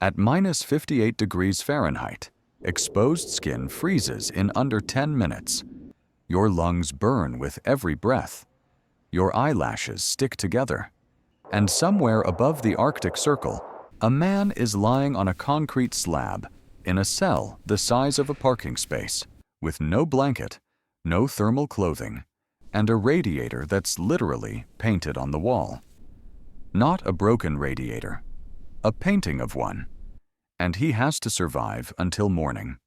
At minus 58 degrees Fahrenheit, exposed skin freezes in under 10 minutes. Your lungs burn with every breath. Your eyelashes stick together. And somewhere above the Arctic Circle, a man is lying on a concrete slab in a cell the size of a parking space, with no blanket, no thermal clothing, and a radiator that's literally painted on the wall. Not a broken radiator, a painting of one. And he has to survive until morning.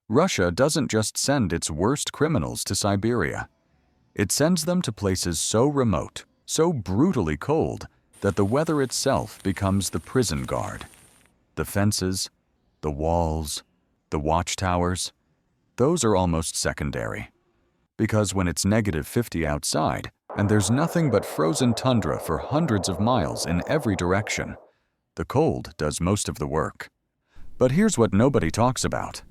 Russia doesn't just send its worst criminals to Siberia. It sends them to places so remote, so brutally cold, that the weather itself becomes the prison guard. The fences, the walls, the watchtowers, those are almost secondary. Because when it's negative 50 outside, and there's nothing but frozen tundra for hundreds of miles in every direction, the cold does most of the work. But here's what nobody talks about.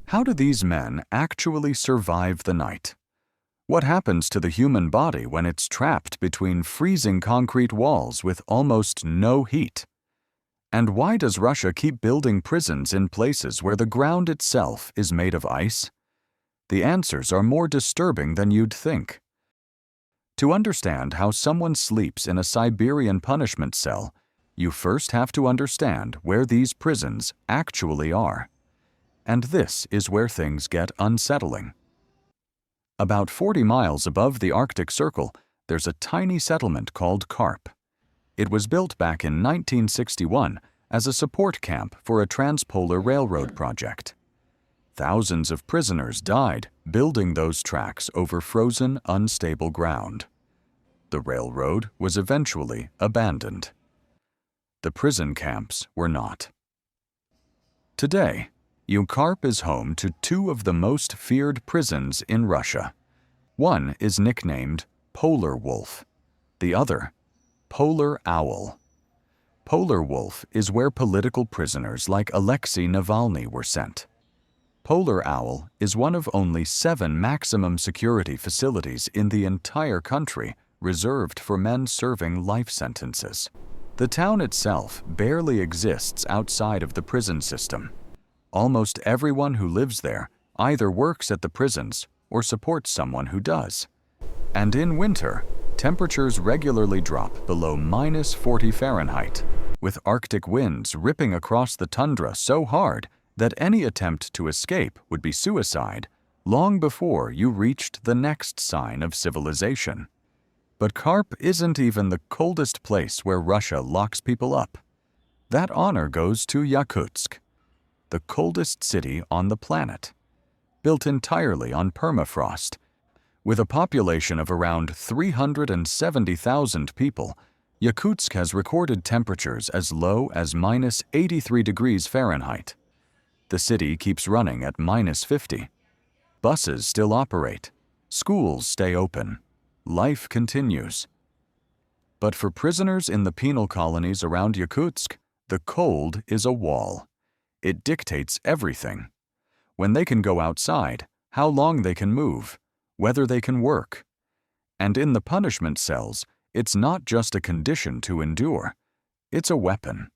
How do these men actually survive the night? What happens to the human body when it's trapped between freezing concrete walls with almost no heat? And why does Russia keep building prisons in places where the ground itself is made of ice? The answers are more disturbing than you'd think. To understand how someone sleeps in a Siberian punishment cell, you first have to understand where these prisons actually are. And this is where things get unsettling. About 40 miles above the Arctic Circle, there's a tiny settlement called Karp. It was built back in 1961 as a support camp for a transpolar railroad project. Thousands of prisoners died building those tracks over frozen, unstable ground. The railroad was eventually abandoned. The prison camps were not. Today, Karp is home to two of the most feared prisons in Russia. One is nicknamed Polar Wolf, the other, Polar Owl. Polar Wolf is where political prisoners like Alexei Navalny were sent. Polar Owl is one of only 7 maximum security facilities in the entire country reserved for men serving life sentences. The town itself barely exists outside of the prison system. Almost everyone who lives there either works at the prisons or supports someone who does. And in winter, temperatures regularly drop below minus 40 Fahrenheit, with Arctic winds ripping across the tundra so hard that any attempt to escape would be suicide long before you reached the next sign of civilization. But Karp isn't even the coldest place where Russia locks people up. That honor goes to Yakutsk, the coldest city on the planet, built entirely on permafrost. With a population of around 370,000 people, Yakutsk has recorded temperatures as low as minus 83 degrees Fahrenheit. The city keeps running at minus 50. Buses still operate. Schools stay open. Life continues. But for prisoners in the penal colonies around Yakutsk, the cold is a wall. It dictates everything. When they can go outside, how long they can move, whether they can work. And in the punishment cells, it's not just a condition to endure, it's a weapon.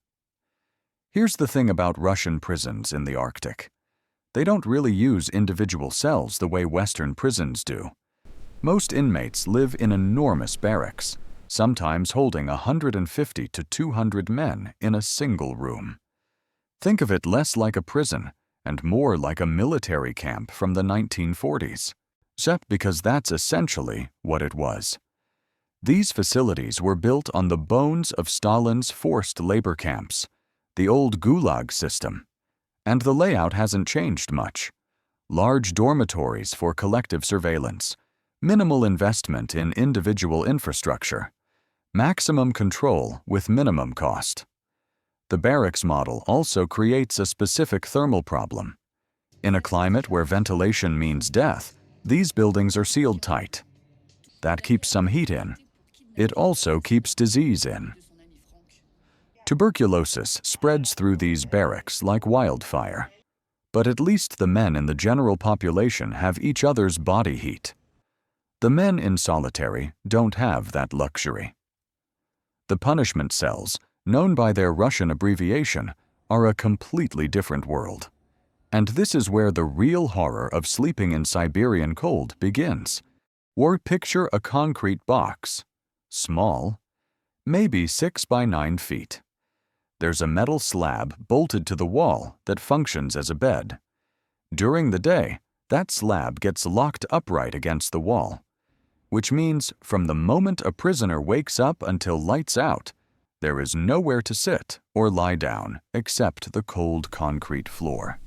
Here's the thing about Russian prisons in the Arctic. They don't really use individual cells the way Western prisons do. Most inmates live in enormous barracks, sometimes holding 150 to 200 men in a single room. Think of it less like a prison and more like a military camp from the 1940s, because that's essentially what it was. These facilities were built on the bones of Stalin's forced labor camps, the old Gulag system, and the layout hasn't changed much. Large dormitories for collective surveillance, minimal investment in individual infrastructure, maximum control with minimum cost. The barracks model also creates a specific thermal problem. In a climate where ventilation means death, these buildings are sealed tight. That keeps some heat in. It also keeps disease in. Tuberculosis spreads through these barracks like wildfire. But at least the men in the general population have each other's body heat. The men in solitary don't have that luxury. The punishment cells, known by their Russian abbreviation, are a completely different world. And this is where the real horror of sleeping in Siberian cold begins. Or picture a concrete box, small, maybe 6 by 9 feet. There's a metal slab bolted to the wall that functions as a bed. During the day, that slab gets locked upright against the wall, which means from the moment a prisoner wakes up until lights out, there is nowhere to sit or lie down except the cold concrete floor.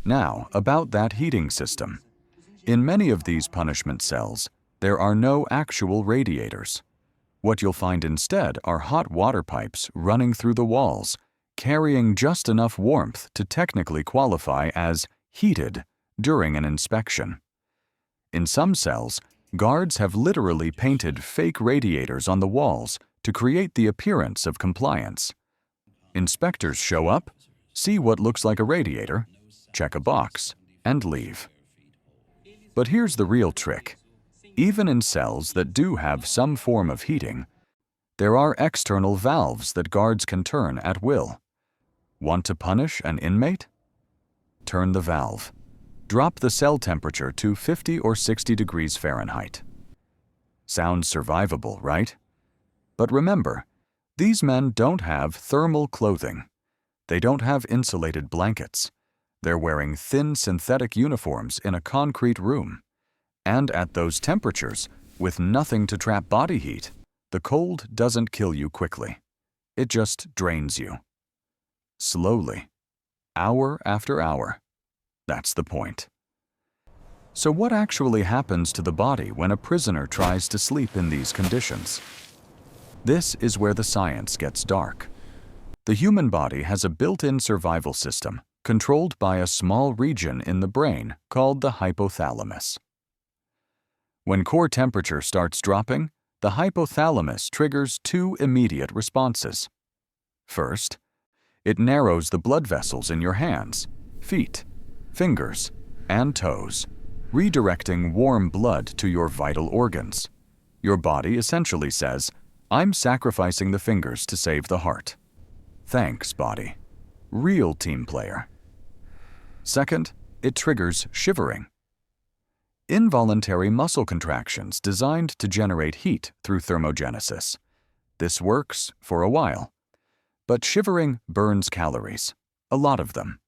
Now, about that heating system. In many of these punishment cells, there are no actual radiators. What you'll find instead are hot water pipes running through the walls, carrying just enough warmth to technically qualify as heated during an inspection. In some cells, guards have literally painted fake radiators on the walls to create the appearance of compliance. Inspectors show up, see what looks like a radiator, check a box, and leave. But here's the real trick. Even in cells that do have some form of heating, there are external valves that guards can turn at will. Want to punish an inmate? Turn the valve. Drop the cell temperature to 50 or 60 degrees Fahrenheit. Sounds survivable, right? But remember, these men don't have thermal clothing. They don't have insulated blankets. They're wearing thin synthetic uniforms in a concrete room. And at those temperatures, with nothing to trap body heat, the cold doesn't kill you quickly. It just drains you. Slowly. Hour after hour. That's the point. So what actually happens to the body when a prisoner tries to sleep in these conditions? This is where the science gets dark. The human body has a built-in survival system controlled by a small region in the brain called the hypothalamus. When core temperature starts dropping, the hypothalamus triggers two immediate responses. First, it narrows the blood vessels in your hands, feet, fingers, and toes, redirecting warm blood to your vital organs. Your body essentially says, "I'm sacrificing the fingers to save the heart." Thanks, body. Real team player. Second, it triggers shivering. Involuntary muscle contractions designed to generate heat through thermogenesis. This works for a while. But shivering burns calories, a lot of them.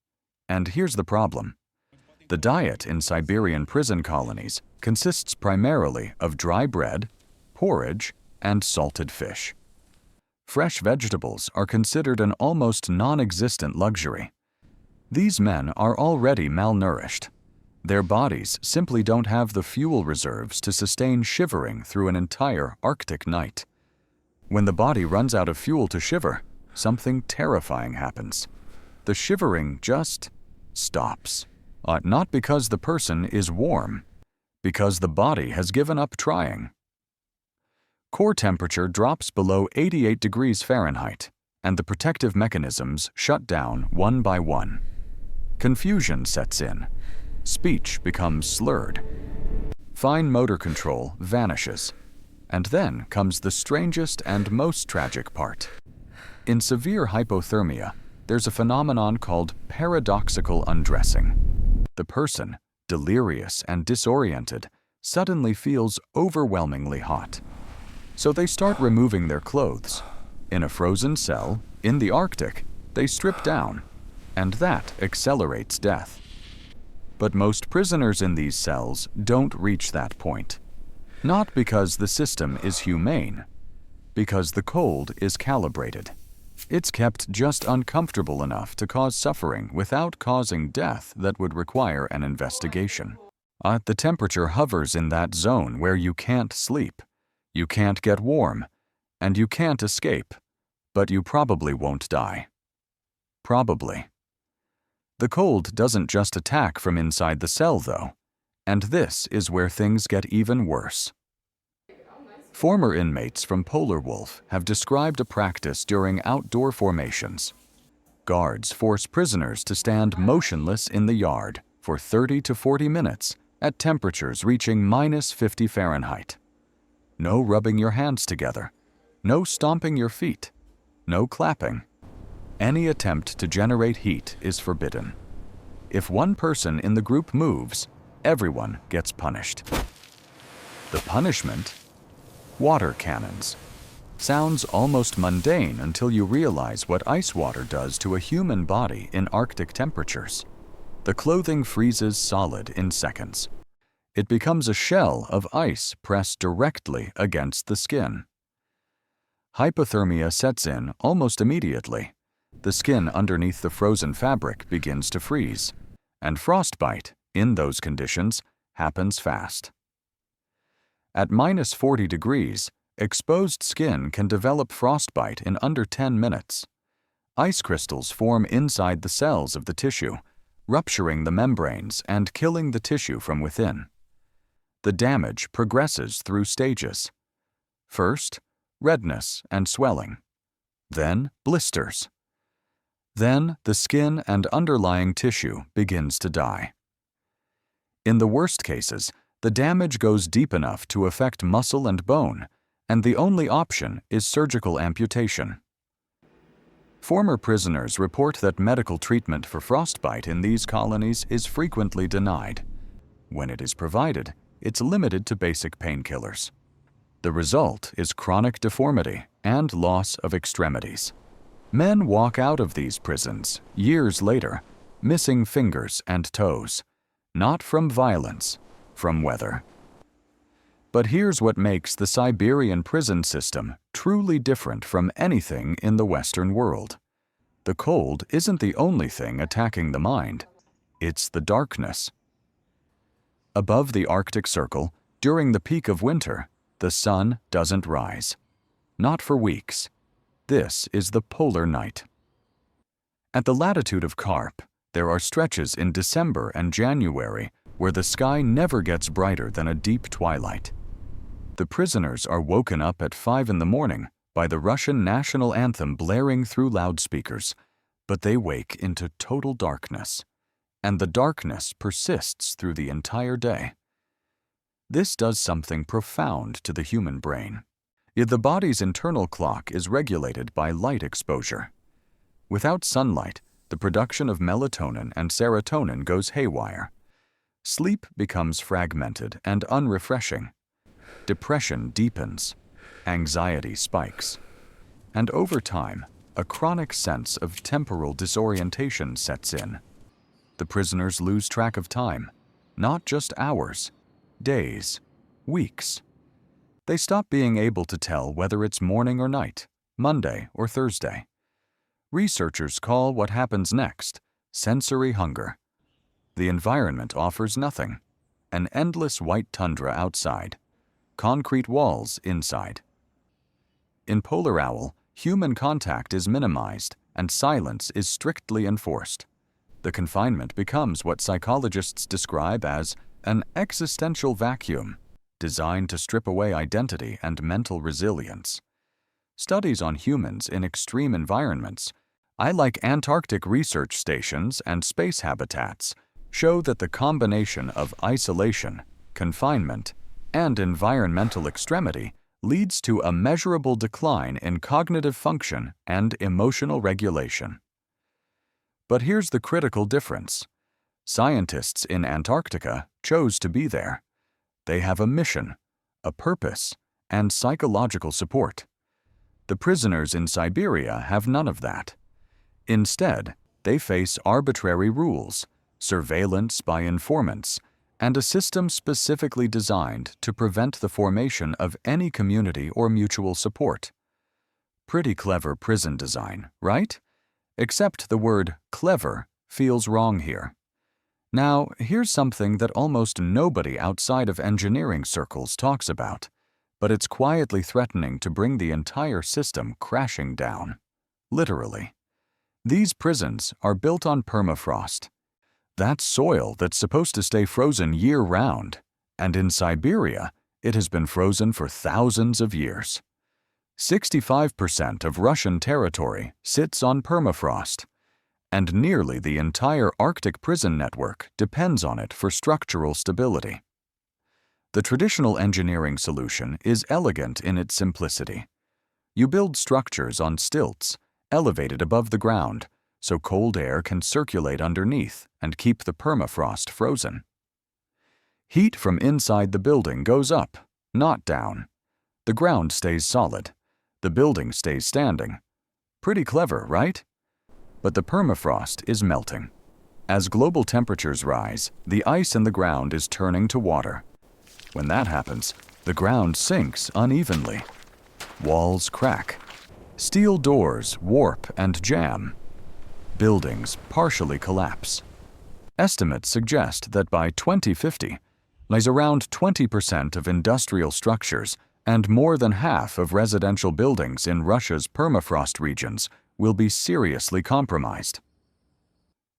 And here's the problem. The diet in Siberian prison colonies consists primarily of dry bread, porridge, and salted fish. Fresh vegetables are considered an almost non-existent luxury. These men are already malnourished. Their bodies simply don't have the fuel reserves to sustain shivering through an entire Arctic night. When the body runs out of fuel to shiver, something terrifying happens. The shivering just stops. Not because the person is warm, because the body has given up trying. Core temperature drops below 88 degrees Fahrenheit, and the protective mechanisms shut down one by one. Confusion sets in. Speech becomes slurred. Fine motor control vanishes. And then comes the strangest and most tragic part. In severe hypothermia, there's a phenomenon called paradoxical undressing. The person, delirious and disoriented, suddenly feels overwhelmingly hot. So they start removing their clothes. In a frozen cell, in the Arctic, they strip down, and that accelerates death. But most prisoners in these cells don't reach that point. Not because the system is humane, because the cold is calibrated. It's kept just uncomfortable enough to cause suffering without causing death that would require an investigation. The temperature hovers in that zone where you can't sleep, you can't get warm, and you can't escape, but you probably won't die. Probably. The cold doesn't just attack from inside the cell, though, and this is where things get even worse. Former inmates from Polar Wolf have described a practice during outdoor formations. Guards force prisoners to stand motionless in the yard for 30 to 40 minutes at temperatures reaching -50 Fahrenheit. No rubbing your hands together, no stomping your feet, no clapping. Any attempt to generate heat is forbidden. If one person in the group moves, everyone gets punished. The punishment? Water cannons. Sounds almost mundane until you realize what ice water does to a human body in Arctic temperatures. The clothing freezes solid in seconds. It becomes a shell of ice pressed directly against the skin. Hypothermia sets in almost immediately. The skin underneath the frozen fabric begins to freeze, and frostbite, in those conditions, happens fast. At -40 degrees, exposed skin can develop frostbite in under 10 minutes. Ice crystals form inside the cells of the tissue, rupturing the membranes and killing the tissue from within. The damage progresses through stages. First, redness and swelling. Then, blisters. Then, the skin and underlying tissue begins to die. In the worst cases, the damage goes deep enough to affect muscle and bone, and the only option is surgical amputation. Former prisoners report that medical treatment for frostbite in these colonies is frequently denied. When it is provided, it's limited to basic painkillers. The result is chronic deformity and loss of extremities. Men walk out of these prisons years later, missing fingers and toes, not from violence, from weather. But here's what makes the Siberian prison system truly different from anything in the Western world. The cold isn't the only thing attacking the mind, it's the darkness. Above the Arctic Circle, during the peak of winter, the sun doesn't rise. Not for weeks. This is the polar night. At the latitude of Karp, there are stretches in December and January where the sky never gets brighter than a deep twilight. The prisoners are woken up at 5 in the morning by the Russian national anthem blaring through loudspeakers, but they wake into total darkness, and the darkness persists through the entire day. This does something profound to the human brain. The body's internal clock is regulated by light exposure. Without sunlight, the production of melatonin and serotonin goes haywire. Sleep becomes fragmented and unrefreshing. Depression deepens. Anxiety spikes. And over time, a chronic sense of temporal disorientation sets in. The prisoners lose track of time, not just hours, days, weeks. They stop being able to tell whether it's morning or night, Monday or Thursday. Researchers call what happens next sensory hunger. The environment offers nothing. An endless white tundra outside, concrete walls inside. In Polar Owl, human contact is minimized and silence is strictly enforced. The confinement becomes what psychologists describe as an existential vacuum, designed to strip away identity and mental resilience. Studies on humans in extreme environments, like Antarctic research stations and space habitats, show that the combination of isolation, confinement, and environmental extremity leads to a measurable decline in cognitive function and emotional regulation. But here's the critical difference. Scientists in Antarctica chose to be there. They have a mission, a purpose, and psychological support. The prisoners in Siberia have none of that. Instead, they face arbitrary rules, surveillance by informants, and a system specifically designed to prevent the formation of any community or mutual support. Pretty clever prison design, right? Except the word clever feels wrong here. Now, here's something that almost nobody outside of engineering circles talks about, but it's quietly threatening to bring the entire system crashing down. Literally. These prisons are built on permafrost. That's soil that's supposed to stay frozen year-round, and in Siberia, it has been frozen for thousands of years. 65% of Russian territory sits on permafrost, and nearly the entire Arctic prison network depends on it for structural stability. The traditional engineering solution is elegant in its simplicity. You build structures on stilts, elevated above the ground, so cold air can circulate underneath and keep the permafrost frozen. Heat from inside the building goes up, not down. The ground stays solid. The building stays standing. Pretty clever, right? But the permafrost is melting. As global temperatures rise, the ice in the ground is turning to water. When that happens, the ground sinks unevenly. Walls crack. Steel doors warp and jam. Buildings partially collapse. Estimates suggest that by 2050, around 20% of industrial structures and more than half of residential buildings in Russia's permafrost regions will be seriously compromised.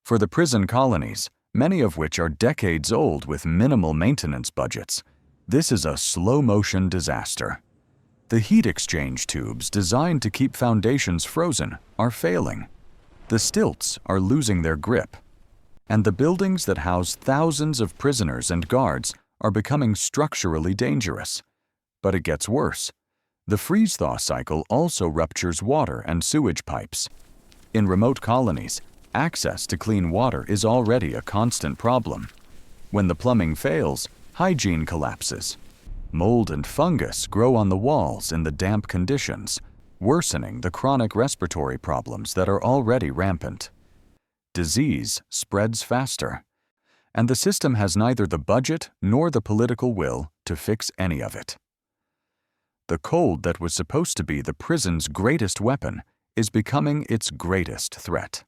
For the prison colonies, many of which are decades old with minimal maintenance budgets, this is a slow-motion disaster. The heat exchange tubes designed to keep foundations frozen are failing. The stilts are losing their grip. And the buildings that house thousands of prisoners and guards are becoming structurally dangerous. But it gets worse. The freeze-thaw cycle also ruptures water and sewage pipes. In remote colonies, access to clean water is already a constant problem. When the plumbing fails, hygiene collapses. Mold and fungus grow on the walls in the damp conditions, worsening the chronic respiratory problems that are already rampant. Disease spreads faster, and the system has neither the budget nor the political will to fix any of it. The cold that was supposed to be the prison's greatest weapon is becoming its greatest threat.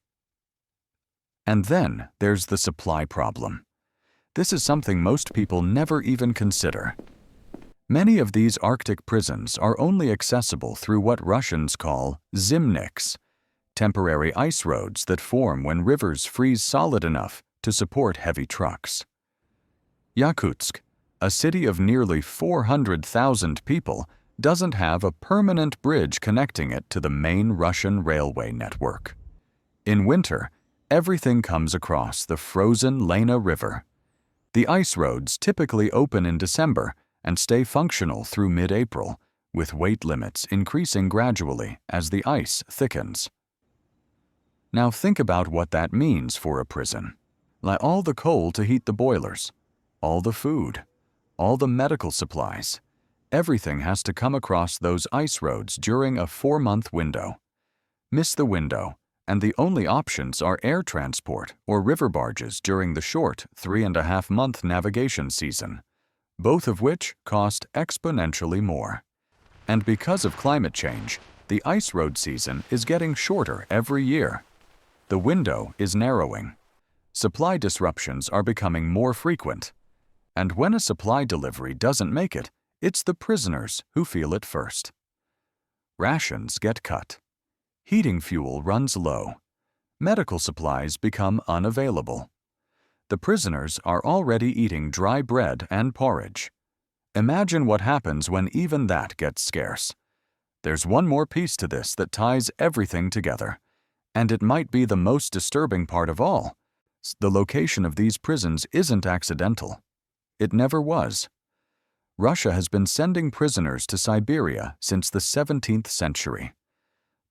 And then there's the supply problem. This is something most people never even consider. Many of these Arctic prisons are only accessible through what Russians call zimniks, temporary ice roads that form when rivers freeze solid enough to support heavy trucks. Yakutsk, a city of nearly 400,000 people, doesn't have a permanent bridge connecting it to the main Russian railway network. In winter, everything comes across the frozen Lena River. The ice roads typically open in December and stay functional through mid-April, with weight limits increasing gradually as the ice thickens. Now think about what that means for a prison. Like all the coal to heat the boilers, all the food, all the medical supplies. Everything has to come across those ice roads during a 4-month window. Miss the window, and the only options are air transport or river barges during the short 3.5-month navigation season, both of which cost exponentially more. And because of climate change, the ice road season is getting shorter every year. The window is narrowing. Supply disruptions are becoming more frequent. And when a supply delivery doesn't make it, it's the prisoners who feel it first. Rations get cut. Heating fuel runs low. Medical supplies become unavailable. The prisoners are already eating dry bread and porridge. Imagine what happens when even that gets scarce. There's one more piece to this that ties everything together, and it might be the most disturbing part of all. The location of these prisons isn't accidental. It never was. Russia has been sending prisoners to Siberia since the 17th century.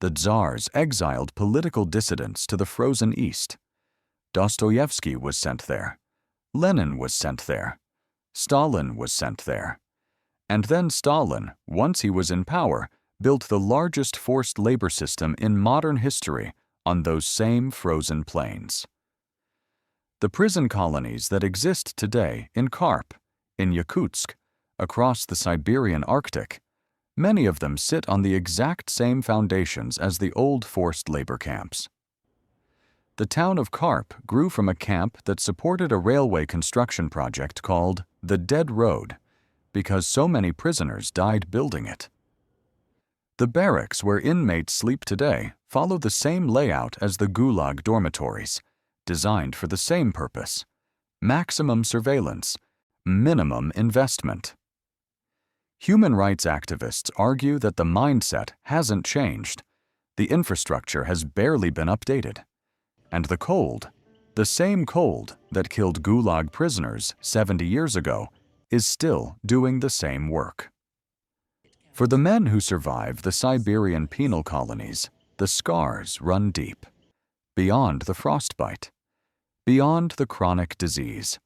The Tsars exiled political dissidents to the frozen East. Dostoevsky was sent there. Lenin was sent there. Stalin was sent there. And then Stalin, once he was in power, built the largest forced labor system in modern history on those same frozen plains. The prison colonies that exist today in Karp, in Yakutsk, across the Siberian Arctic, many of them sit on the exact same foundations as the old forced labor camps. The town of Karp grew from a camp that supported a railway construction project called the Dead Road, because so many prisoners died building it. The barracks where inmates sleep today follow the same layout as the Gulag dormitories, designed for the same purpose: maximum surveillance, minimum investment. Human rights activists argue that the mindset hasn't changed. The infrastructure has barely been updated. And the cold, the same cold that killed Gulag prisoners 70 years ago, is still doing the same work. For the men who survive the Siberian penal colonies, the scars run deep, beyond the frostbite, beyond the chronic disease,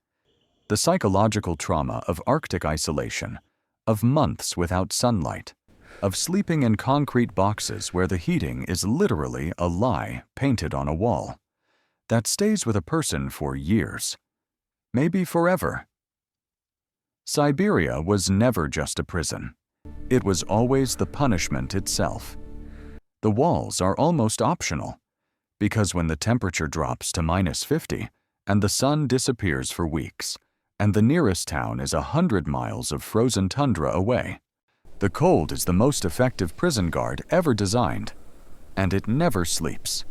the psychological trauma of Arctic isolation, of months without sunlight, of sleeping in concrete boxes where the heating is literally a lie painted on a wall, that stays with a person for years, maybe forever. Siberia was never just a prison. It was always the punishment itself. The walls are almost optional, because when the temperature drops to -50 and the sun disappears for weeks, and the nearest town is 100 miles of frozen tundra away, the cold is the most effective prison guard ever designed, and it never sleeps,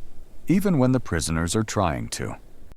even when the prisoners are trying to.